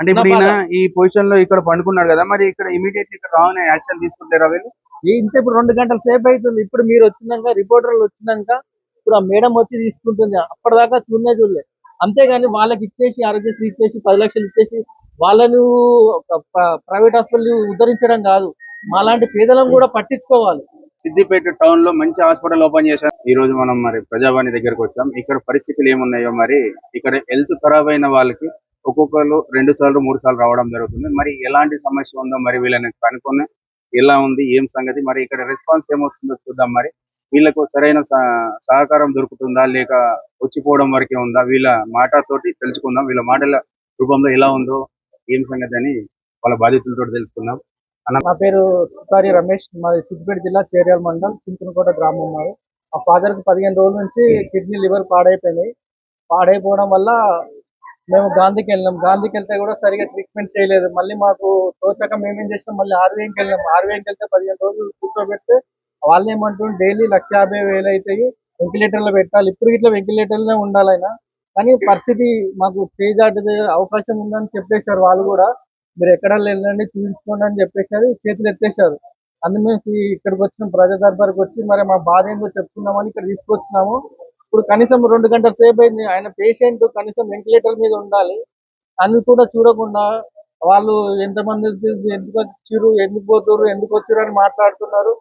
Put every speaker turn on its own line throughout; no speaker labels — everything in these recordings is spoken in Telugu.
అంటే
నా
ఇప్పుడు
బాధ.
ఈయన ఈ పొజిషన్ లో ఇక్కడ పండుకున్నాడు కదా, మరి ఇక్కడ ఇమీడియట్లీ ఇక్కడ రాగానే యాక్షన్ తీసుకుంటారా వీళ్ళు?
ఇంత ఇప్పుడు 2 గంటల సేపు అవుతుంది. ఇప్పుడు మీరు వచ్చినాక రిపోర్టర్లు వచ్చినాక ఇప్పుడు ఆ మేడం వచ్చి తీసుకుంటుంది. అప్పటిదాకా చూడలే. అంతేగాని వాళ్ళకి ఇచ్చేసి ఆరోగ్యశ్రీ ఇచ్చేసి 10 లక్షలు ఇచ్చేసి వాళ్ళను ప్రైవేట్ హాస్పిటల్ ఉద్ధరించడం కాదు. మాలాంటి పేదలను కూడా పట్టించుకోవాలి.
సిద్దిపేట టౌన్ లో మంచి హాస్పిటల్ ఓపెన్ చేశారు. ఈ రోజు మనం మరి ప్రజావాణి దగ్గరకు వచ్చాం. ఇక్కడ పరిస్థితులు ఏమున్నాయో, మరి ఇక్కడ హెల్త్ ఖరాబ్ అయిన వాళ్ళకి ఒక్కొక్కరు 2 సార్లు 3 సార్లు రావడం జరుగుతుంది. మరి ఎలాంటి సమస్య ఉందో మరి వీళ్ళని కనుక్కొని ఎలా ఉంది ఏం సంగతి, మరి ఇక్కడ రెస్పాన్స్ ఏమొస్తుందో చూద్దాం. మరి వీళ్ళకు సరైన సహకారం దొరుకుతుందా లేక వచ్చిపోవడం వరకే ఉందా, వీళ్ళ మాటతోటి తెలుసుకుందాం. వీళ్ళ మాటల రూపంలో ఎలా ఉందో ఏం సంగతి అని వాళ్ళ బాధితులతో తెలుసుకుందాం.
నా పేరు తుకారి రమేష్. మాది సిద్దిపేట జిల్లా చేర్యాల మండలం చింతనకోట గ్రామం. మాది మా ఫాదర్ కి 15 రోజుల నుంచి కిడ్నీ లివర్ పాడైపోయినాయి. పాడైపోవడం వల్ల మేము గాంధీకి వెళ్ళినాం. గాంధీకి వెళ్తే కూడా సరిగా ట్రీట్మెంట్ చేయలేదు. మళ్ళీ మాకు తోచక మేమేం చేసినాం, మళ్ళీ ఆర్వీఎంకి వెళ్ళినాం. ఆర్వీఎంకి వెళ్తే 15 రోజులు కూర్చోబెడితే వాళ్ళు ఏమంటుండ్రు, డైలీ 1,50,000 అవుతాయి, వెంటిలేటర్లో పెట్టాలి. ఇప్పుడు ఇట్లా వెంటిలేటర్లోనే ఉండాలైనా కానీ పరిస్థితి మాకు చేజాటే అవకాశం ఉందని చెప్పేశారు. వాళ్ళు కూడా మీరు ఎక్కడ వెళ్ళండి చూపించుకోండి అని చెప్పేశారు, చేతులు ఎత్తేసారు. అందుకే ఇక్కడికి వచ్చిన ప్రజా దర్బార్కి వచ్చి మరి మా బాధ ఏంటో చెప్పుకుందామని ఇక్కడ తీసుకొచ్చినాము. ఇప్పుడు కనీసం 2 గంటల సేపు అయింది. ఆయన పేషెంట్ కనీసం వెంటిలేటర్ మీద ఉండాలి అని కూడా చూడకుండా వాళ్ళు ఎంతమంది ఎందుకు వచ్చారు, ఎందుకు పోతున్నారు, ఎందుకు వచ్చారు అని మాట్లాడుతున్నారు.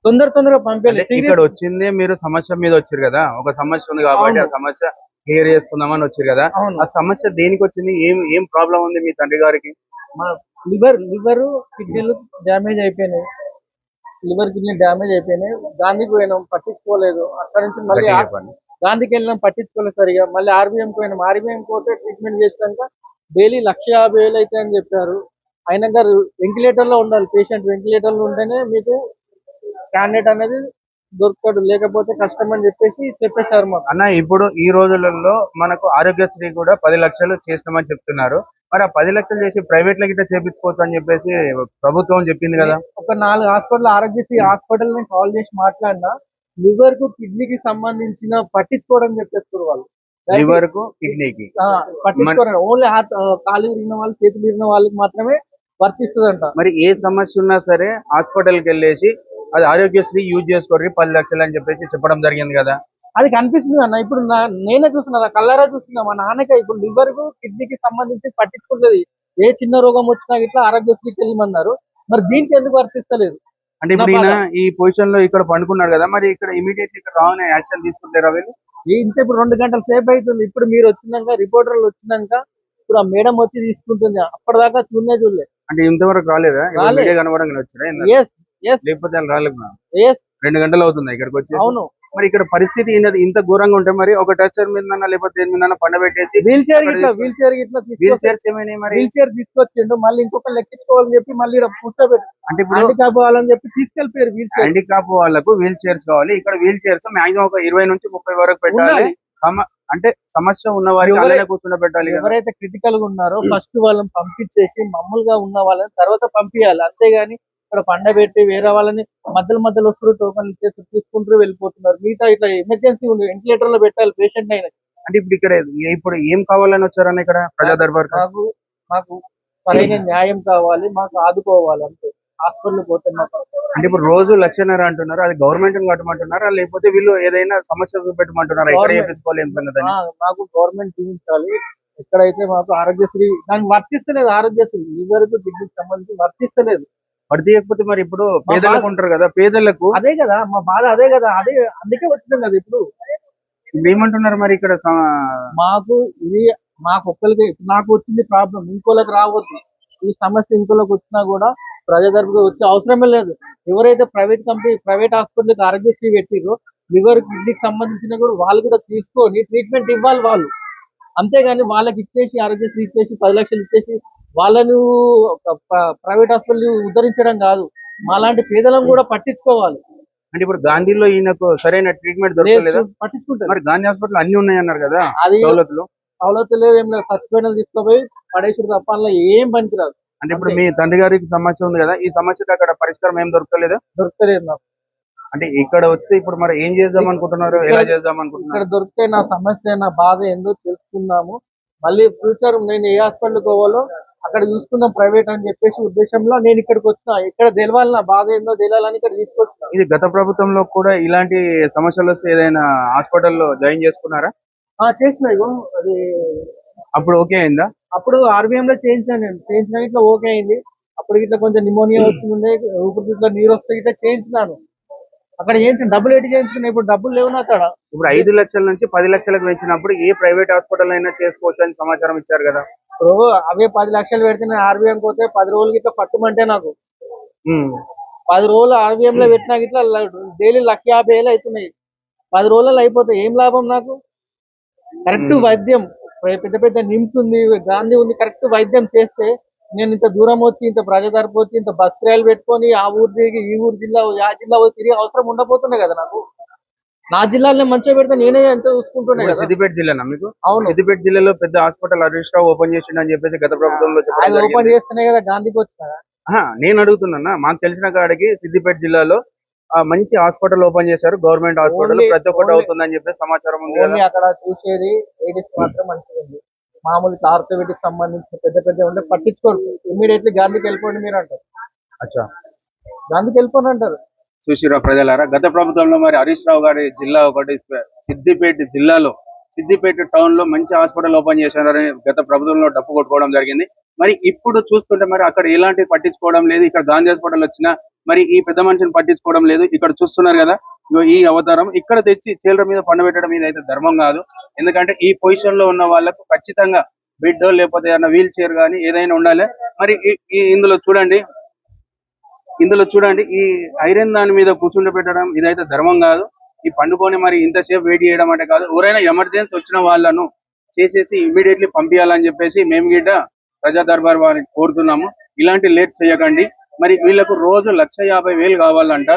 తొందరగా పంపించాలి.
ఇక్కడ వచ్చింది మీరు సమస్య మీద వచ్చారు కదా, ఒక సమస్య ఉంది కాబట్టి ఆ సమస్య క్లియర్ చేసుకుందామని వచ్చారు కదా. ఆ సమస్య దేనికి వచ్చింది, ఏం ఏం ప్రాబ్లం ఉంది మీ తండ్రి గారికి?
మా లివర్ కిడ్నీలు డ్యామేజ్ అయిపోయినాయి. గాంధీకి పోయినాం, పట్టించుకోలేదు. అక్కడ నుంచి మళ్ళీ గాంధీకి వెళ్ళినాం, పట్టించుకోలేదు సరిగా. మళ్ళీ ఆర్బీఎం పోయినాం. ఆర్బీఎం పోతే ట్రీట్మెంట్ చేసినాక డైలీ 1,50,000 అయితే అని చెప్పారు. అయినా గారు వెంటిలేటర్ లో ఉండాలి. పేషెంట్ వెంటిలేటర్ లో ఉంటేనే మీకు క్యాండిడేట్ అనేది దొరుకుతాడు, లేకపోతే కష్టం అని చెప్పేశారు మాకు.
అన్న, ఇప్పుడు ఈ రోజులలో మనకు ఆరోగ్యశ్రీ కూడా 10 లక్షలు చేసినామని చెప్తున్నారు. మరి ఆ 10 లక్షలు చేసి ప్రైవేట్ లో గిట్ట చేపించుకోవచ్చు అని చెప్పేసి ప్రభుత్వం చెప్పింది కదా.
ఒక 4 హాస్పిటల్ ఆరోగ్యశ్రీ హాస్పిటల్ ని కాల్ చేసి మాట్లాడినా లివర్ కు కిడ్నీకి సంబంధించిన పట్టించుకోవడం చెప్పేస్తారు వాళ్ళు.
లివర్ కు కిడ్నీకి
పట్టించుకోవడం ఓన్లీ కాలు విరిగిన వాళ్ళు, చేతులు విరిగిన వాళ్ళకి మాత్రమే వర్తిస్తుందంట.
మరి ఏ సమస్య ఉన్నా సరే హాస్పిటల్కి వెళ్ళేసి అది ఆరోగ్యశ్రీ యూజ్ చేసుకోండి 10 లక్షలు అని చెప్పేసి చెప్పడం జరిగింది కదా.
అది కనిపిస్తుంది అన్న. ఇప్పుడు నేనే చూస్తున్నా, కళ్ళారా చూస్తున్నా. మా నాన్నకి ఇప్పుడు లివర్ కు కిడ్నీకి సంబంధించి పట్టించుకుంటుంది. ఏ చిన్న రోగం వచ్చినా ఇట్లా ఆరోగ్యశ్రీకి వెళ్ళమన్నారు. మరి దీనికి ఎందుకు వర్తిస్తలేదు?
అంటే ఇప్పుడు ఈయన ఈ పొజిషన్ లో ఇక్కడ పండుకున్నాడు కదా, మరి ఇక్కడ ఇమీడియట్లీ ఇక్కడ రాగానే యాక్షన్ తీసుకుంటారా వీళ్ళు?
ఇంత ఇప్పుడు 2 గంటల సేపు అవుతుంది. ఇప్పుడు మీరు వచ్చినాక రిపోర్టర్లు వచ్చినాక ఇప్పుడు ఆ మేడం వచ్చి తీసుకుంటుంది. అప్పటిదాకా చూడలే.
అంటే ఇంతవరకు రాలేదా? మీడియా కనబడంగానే వచ్చారా, లేకపోతే రాలేదు? 2 గంటలు అవుతుంది ఇక్కడికి వచ్చి.
అవును.
మరి ఇక్కడ పరిస్థితి ఇంత ఘోరంగా ఉంటే మరి ఒక టచర్ మీద లేకపోతే దేని మీద పండబెట్టేసి
వీల్ చైర్ తీసుకొచ్చిండు. మళ్ళీ ఇంకొక లెక్కించుకోవాలని చెప్పి మళ్ళీ కూర్చోబెట్టి
అంటే ఇప్పుడు
హ్యాండిక్యాప్ వాళ్ళని చెప్పి తీసుకెళ్లిపోయారు.
హ్యాండిక్యాప్ వాళ్ళకు వీల్ చైర్స్ కావాలి. ఇక్కడ వీల్ చైర్స్ మాక్సిమం ఒక 20 నుంచి 30 వరకు పెట్టాలి. అంటే సమస్య ఉన్న వారికి కూర్చుండబెట్టాలి.
ఎవరైతే క్రిటికల్ గా ఉన్నారో ఫస్ట్ వాళ్ళని పంపించేసి మామూలుగా ఉన్న వాళ్ళని తర్వాత పంపించాలి. అంతేగాని ఇక్కడ పండబెట్టి వేరే వాళ్ళని మధ్యలో వస్తారు, టోకన్ ఇచ్చేసి తీసుకుంటూ వెళ్ళిపోతున్నారు. మిగతా ఇట్లా ఎమర్జెన్సీ ఉంది, వెంటిలేటర్ లో పెట్టాలి పేషెంట్ అయినా.
అంటే ఇప్పుడు ఏం కావాలని వచ్చారని ఇక్కడ ప్రజా దర్బార్?
మాకు సరైన న్యాయం కావాలి, మాకు ఆదుకోవాలి అంతే. హాస్పిటల్ పోతే
అంటే ఇప్పుడు రోజు 1,50,000 అంటున్నారు, అది గవర్నమెంట్ కట్టమంటున్నారా లేకపోతే వీళ్ళు ఏదైనా సమస్య చూపెట్టమంటున్నారా? ఎక్కడ చేయించుకోవాలి ఏం సంగతి?
మాకు గవర్నమెంట్ చూపించాలి. ఎక్కడైతే మాకు ఆరోగ్యశ్రీ దానికి వర్తిస్తలేదు. ఆరోగ్యశ్రీ లివర్ కు కిడ్నీకి సంబంధించి వర్తిస్తలేదు.
వర్తియకపోతే మరి ఇప్పుడు పేదలకు ఉంటారు కదా, పేదలకు
అదే కదా మా బాధ. అదే కదా, అదే అందుకే వచ్చినాం కదా. ఇప్పుడు
ఏమంటున్నారు మరి ఇక్కడ?
మాకు ఇది ఒక్కరికి నాకు వచ్చింది ప్రాబ్లం, ఇంకోళ్ళకి రావద్దు. ఈ సమస్య ఇంకోళ్ళకి వచ్చినా కూడా ప్రజా తరపుగా వచ్చే అవసరమే లేదు. ఎవరైతే ప్రైవేట్ హాస్పిటల్కి ఆరోగ్యశ్రీ పెట్టిరో లివర్ కిడ్నీకి సంబంధించిన కూడా వాళ్ళు కూడా తీసుకొని ట్రీట్మెంట్ ఇవ్వాలి వాళ్ళు. అంతేగాని వాళ్ళకి ఇచ్చేసి ఆరోగ్యశ్రీ ఇచ్చేసి 10 లక్షలు ఇచ్చేసి వాళ్ళను ప్రైవేట్ హాస్పిటల్ ఉద్ధరించడం కాదు. మాలాంటి పేదలను కూడా పట్టించుకోవాలి.
అంటే ఇప్పుడు గాంధీలో ఈయనకు సరైన ట్రీట్మెంట్ దొరకలేదా?
పట్టించుకుంటారు.
మరి గాంధీ హాస్పిటల్ అన్ని ఉన్నాయన్నారు కదా,
అది
సౌలతులు
లేదు, ఏం లేదు. చచ్చిపోయిన తీసుకుపోయి పడేసుడు తప్ప అందులో ఏం పనికిరాదు.
అంటే ఇప్పుడు మీ తండ్రి గారికి సమస్య ఉంది కదా, ఈ సమస్యకు అక్కడ పరిష్కారం ఏం దొరకలేదు
నాకు.
అంటే ఇక్కడ వచ్చి ఇప్పుడు మరి ఏం చేద్దాం అనుకుంటున్నారు, ఎలా చేద్దాం అనుకుంటున్నారు?
ఇక్కడ దొరికితే నా సమస్య, నా బాధ ఏందో తెలుసుకుందాము. మళ్ళీ ఫ్యూచర్ నేను ఏ హాస్పిటల్ పోవాలో అక్కడ చూసుకుందాం ప్రైవేట్ అని చెప్పేసి ఉద్దేశంలో నేను ఇక్కడికి వచ్చిన. ఇక్కడ తెలవాలి నా బాధ ఏందో తెలియాలని ఇక్కడ తీసుకొచ్చిన.
ఇది గత ప్రభుత్వంలో కూడా ఇలాంటి సమస్యలు వస్తే ఏదైనా హాస్పిటల్లో జాయిన్ చేసుకున్నారా?
చేసిన ఇగో అది
అప్పుడు ఓకే అయిందా?
అప్పుడు ఆర్బీఎం లో చేయించాను. నేను చేయించిన ఇట్లా ఓకే అయింది. అప్పుడు ఇట్లా కొంచెం నిమోనియా వచ్చింది, ఊపిరితిత్తులో నీరు వస్తే ఇట్లా చేయించినాను. అక్కడ చేయించాను, డబ్బులు ఎట్టి చేయించుకున్నా. ఇప్పుడు డబ్బులు లేవు నా అక్కడ.
ఇప్పుడు 5 లక్షల నుంచి 10 లక్షలకు పెంచినప్పుడు ఏ ప్రైవేట్ హాస్పిటల్ అయినా చేసుకోవచ్చు అని సమాచారం ఇచ్చారు కదా.
ఇప్పుడు అవే 10 లక్షలు పెడితే నేను ఆర్బీఎం పోతే 10 రోజులకి ఇట్లా పట్టుమంటే నాకు
ఉమ్.
10 రోజులు ఆర్బీఎం లో పెట్టినా ఇట్లా డైలీ 1,50,000 అవుతున్నాయి. 10 రోజులలో అయిపోతే ఏం లాభం నాకు? కరెక్ట్ వైద్యం పెద్ద పెద్ద నిమ్స్ ఉంది, గాంధీ ఉంది, కరెక్ట్ వైద్యం చేస్తే నేను ఇంత దూరం వచ్చి ఇంత ప్రజాదరపు వచ్చి ఇంత బస్ కిరాయిలు పెట్టుకొని ఆ ఊరు తిరిగి ఈ ఊరు జిల్లా ఆ జిల్లా పోయి తిరిగి అవసరం ఉండబోతుండే కదా నాకు. నా జిల్లాలో మంచిగా పెడితే నేనే ఎంత చూసుకుంటుండే
ఇప్పుడు
కదా.
సిద్దిపేట జిల్లానా మీకు?
అవును,
సిద్దిపేట జిల్లాలో పెద్ద హాస్పిటల్ హరీష్ రావు ఓపెన్ చేసిండు అని చెప్పేసి గత ప్రభుత్వంలో చెప్పడం
అది
జరిగింది.
ఓపెన్ చేస్తేనే కదా గాంధీకి వచ్చిన.
నేను అడుగుతున్నా, మాకు తెలిసిన కాడికి సిద్దిపేట జిల్లాలో మంచి హాస్పిటల్ ఓపెన్ చేశారు, గవర్నమెంట్ హాస్పిటల్
Only-
ప్రతి ఒక్కటి
only-
అవుతుందని చెప్పేసి సమాచారం ఉంది కదా.
ఓన్లీ అక్కడ చూసేది లేడీస్ మాత్రం మంచిగా ఉంది. మామూలు ఆర్థోపెడిక్ సంబంధించిన పెద్ద పెద్ద ఉంటే పట్టించుకోరు. ఇమ్మీడియట్లీ గాంధీకి వెళ్ళిపోండి మీరు అంటారు.
అచ్చా,
గాంధీకి వెళ్ళిపోండి అంటారు.
చూసిరా ప్రజలారా, గత ప్రభుత్వంలో మరి హరీష్ రావు గారి జిల్లా ఒకటి సిద్దిపేట జిల్లాలో సిద్దిపేట టౌన్ లో మంచి హాస్పిటల్ ఓపెన్ చేశారని గత ప్రభుత్వంలో డప్పు కొట్టుకోవడం జరిగింది. మరి ఇప్పుడు చూస్తుంటే మరి అక్కడ ఎలాంటి పట్టించుకోవడం లేదు. ఇక్కడ గాంధీ హాస్పిటల్ వచ్చినా మరి ఈ పెద్ద మనిషిని పట్టించుకోవడం లేదు. ఇక్కడ చూస్తున్నారు కదా, ఇగో ఈ అవతారం ఇక్కడ తెచ్చి చీలర మీద పండబెట్టడం ఇది అయితే ధర్మం కాదు. ఎందుకంటే ఈ పొజిషన్ లో ఉన్న వాళ్ళకు ఖచ్చితంగా బెడ్ లేకపోతే ఏదైనా వీల్ చైర్ కానీ ఏదైనా ఉండాలి. మరి ఇందులో చూడండి ఈ ఐరన్ దాని మీద కూర్చుండి పెట్టడం ఇదైతే ధర్మం కాదు. ఈ పండుకొని మరి ఇంతసేపు వెయిట్ చేయడం అంటే కాదు. ఎవరైనా ఎమర్జెన్సీ వచ్చిన వాళ్ళను చేసేసి ఇమీడియట్లీ పంపించాలని చెప్పేసి మేము గిట్ట ప్రజా దర్బార్ వారిని కోరుతున్నాము. ఇలాంటి లేట్ చేయకండి. మరి వీళ్ళకు రోజు 1,50,000 కావాలంట.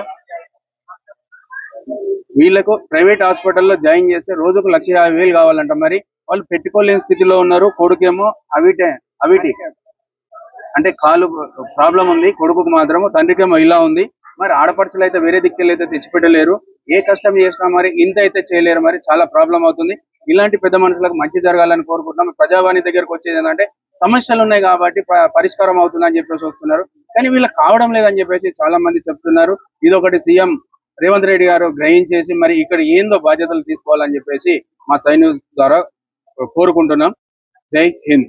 వీళ్ళకు ప్రైవేట్ హాస్పిటల్లో జాయిన్ చేస్తే రోజుకు 1,50,000 కావాలంట. మరి వాళ్ళు పెట్టుకోలేని స్థితిలో ఉన్నారు. కొడుకేమో అవిటి అంటే కాలు ప్రాబ్లం ఉంది కొడుకుకు మాత్రము, తండ్రికేమో ఇలా ఉంది. మరి ఆడపడుచులు అయితే వేరే దిక్కులు అయితే తెచ్చిపెట్టలేరు. ఏ కష్టం చేసినా మరి ఇంత అయితే చేయలేరు. మరి చాలా ప్రాబ్లం అవుతుంది. ఇలాంటి పెద్ద మనుషులకు మంచి జరగాలని కోరుకుంటున్నాం. ప్రజావాణి దగ్గరకు వచ్చేది ఏంటంటే సమస్యలు ఉన్నాయి కాబట్టి పరిష్కారం అవుతుందని చెప్పేసి వస్తున్నారు. కానీ వీళ్ళకి కావడం లేదని చెప్పేసి చాలా మంది చెప్తున్నారు. ఇదొకటి సీఎం రేవంత్ రెడ్డి గారు గ్రహించేసి మరి ఇక్కడ ఏందో బాధ్యతలు తీసుకోవాలని చెప్పేసి మా సైన్యం ద్వారా కోరుకుంటున్నాం. జై హింద్.